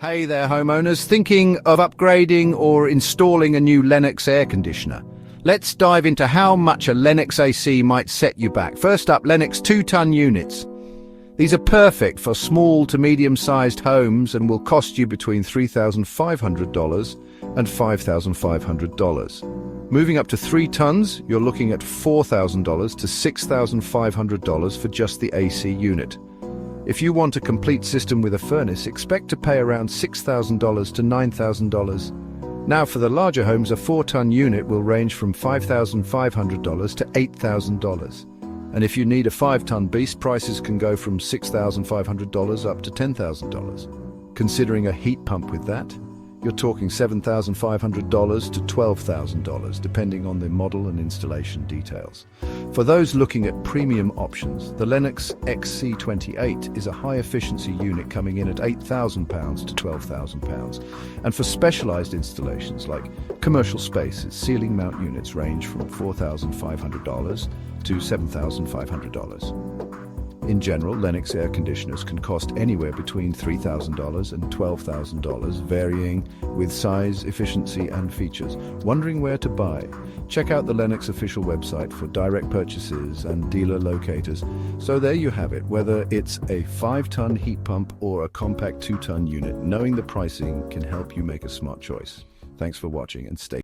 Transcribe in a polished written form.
Hey there, homeowners, thinking of upgrading or installing a new Lennox air conditioner? Let's dive into how much a Lennox AC might set you back. First up, Lennox 2-ton units. These are perfect for small to medium-sized homes and will cost you between $3,500 and $5,500. Moving up to 3 tons, you're looking at $4,000 to $6,500 for just the AC unit. If you want a complete system with a furnace, expect to pay around $6,000 to $9,000. Now for the larger homes, a 4-ton unit will range from $5,500 to $8,000. And if you need a 5-ton beast, prices can go from $6,500 up to $10,000. Considering a heat pump with that, you're talking $7,500 to $12,000, depending on the model and installation details. For those looking at premium options, the Lennox XC28 is a high-efficiency unit coming in at £8,000 to £12,000. And for specialized installations like commercial spaces, ceiling mount units range from $4,500 to $7,500. In general, Lennox air conditioners can cost anywhere between $3,000 and $12,000, varying with size, efficiency, and features. Wondering where to buy? Check out the Lennox official website for direct purchases and dealer locators. So there you have it. Whether it's a 5-ton heat pump or a compact 2-ton unit, knowing the pricing can help you make a smart choice. Thanks for watching and stay